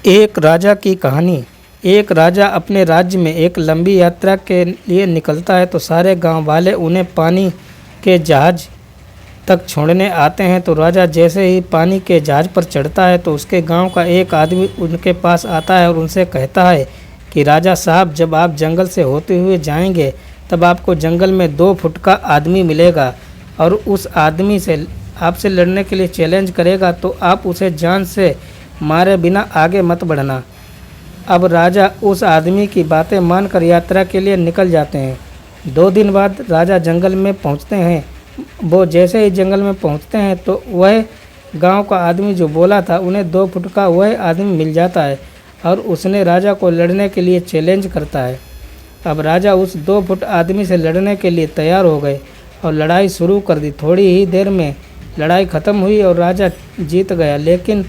एक राजा की कहानी। एक राजा अपने राज्य में एक लंबी यात्रा के लिए निकलता है तो सारे गांव वाले उन्हें पानी के जहाज तक छोड़ने आते हैं। तो राजा जैसे ही पानी के जहाज पर चढ़ता है तो उसके गांव का एक आदमी उनके पास आता है और उनसे कहता है कि राजा साहब, जब आप जंगल से होते हुए जाएंगे तब आपको जंगल में 2 फुट का आदमी मिलेगा और उस आदमी से आपसे लड़ने के लिए चैलेंज करेगा, तो आप उसे जान से मारे बिना आगे मत बढ़ना। अब राजा उस आदमी की बातें मानकर यात्रा के लिए निकल जाते हैं। 2 दिन बाद राजा जंगल में पहुंचते हैं। वो जैसे ही जंगल में पहुंचते हैं तो वह गांव का आदमी जो बोला था उन्हें 2 फुट का वह आदमी मिल जाता है और उसने राजा को लड़ने के लिए चैलेंज करता है। अब राजा उस 2 फुट आदमी से लड़ने के लिए तैयार हो गए और लड़ाई शुरू कर दी। थोड़ी ही देर में लड़ाई ख़त्म हुई और राजा जीत गया, लेकिन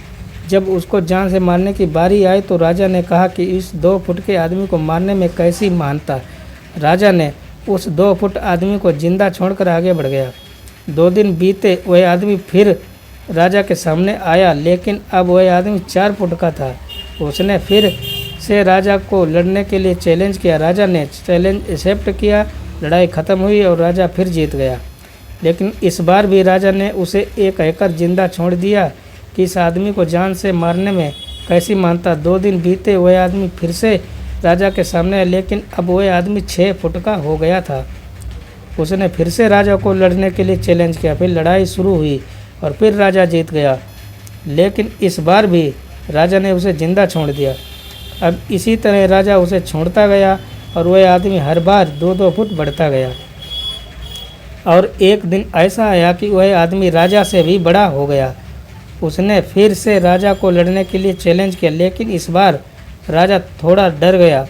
जब उसको जान से मारने की बारी आई तो राजा ने कहा कि इस 2 फुट के आदमी को मारने में कैसी महानता। राजा ने उस 2 फुट आदमी को जिंदा छोड़कर आगे बढ़ गया। 2 दिन बीते, वह आदमी फिर राजा के सामने आया, लेकिन अब वह आदमी 4 फुट का था। उसने फिर से राजा को लड़ने के लिए चैलेंज किया। राजा ने चैलेंज एक्सेप्ट किया, लड़ाई ख़त्म हुई और राजा फिर जीत गया। लेकिन इस बार भी राजा ने उसे एक कहकर जिंदा छोड़ दिया कि इस आदमी को जान से मारने में कैसी मानता। 2 दिन बीते, वह आदमी फिर से राजा के सामने आया, लेकिन अब वह आदमी 6 फुट का हो गया था। उसने फिर से राजा को लड़ने के लिए चैलेंज किया। फिर लड़ाई शुरू हुई और फिर राजा जीत गया, लेकिन इस बार भी राजा ने उसे जिंदा छोड़ दिया। अब इसी तरह राजा उसे छोड़ता गया और वह आदमी हर बार 2-2 फुट बढ़ता गया। और एक दिन ऐसा आया कि वह आदमी राजा से भी बड़ा हो गया। उसने फिर से राजा को लड़ने के लिए चैलेंज किया, लेकिन इस बार राजा थोड़ा डर गया,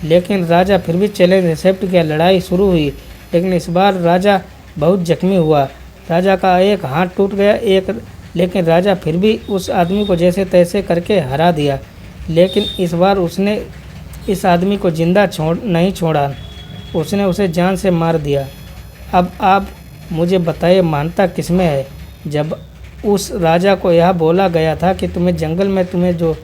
लेकिन राजा फिर भी चैलेंज एक्सेप्ट किया। लड़ाई शुरू हुई, लेकिन इस बार राजा बहुत जख्मी हुआ। राजा का एक हाथ टूट गया, लेकिन राजा फिर भी उस आदमी को जैसे तैसे करके हरा दिया। लेकिन इस बार उसने इस आदमी को जिंदा नहीं छोड़ा, उसने उसे जान से मार दिया। अब आप मुझे बताइए, मानता किसमें है? जब उस राजा को यह बोला गया था कि तुम्हें जंगल में तुम्हें जो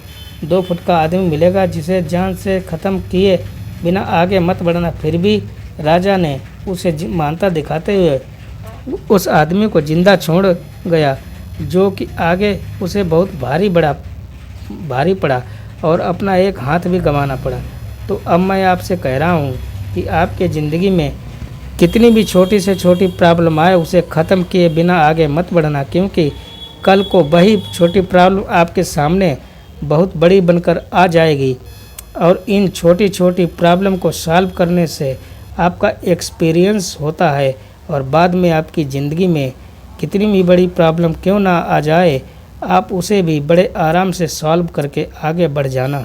2 फुट का आदमी मिलेगा जिसे जान से ख़त्म किए बिना आगे मत बढ़ना, फिर भी राजा ने उसे मानता दिखाते हुए उस आदमी को जिंदा छोड़ गया, जो कि आगे उसे बहुत भारी पड़ा और अपना एक हाथ भी गंवाना पड़ा। तो अब मैं आपसे कह रहा हूँ कि आपके ज़िंदगी में कितनी भी छोटी से छोटी प्रॉब्लम आए उसे ख़त्म किए बिना आगे मत बढ़ना, क्योंकि कल को वही छोटी प्रॉब्लम आपके सामने बहुत बड़ी बनकर आ जाएगी। और इन छोटी छोटी प्रॉब्लम को सॉल्व करने से आपका एक्सपीरियंस होता है और बाद में आपकी ज़िंदगी में कितनी भी बड़ी प्रॉब्लम क्यों ना आ जाए, आप उसे भी बड़े आराम से सॉल्व करके आगे बढ़ जाना।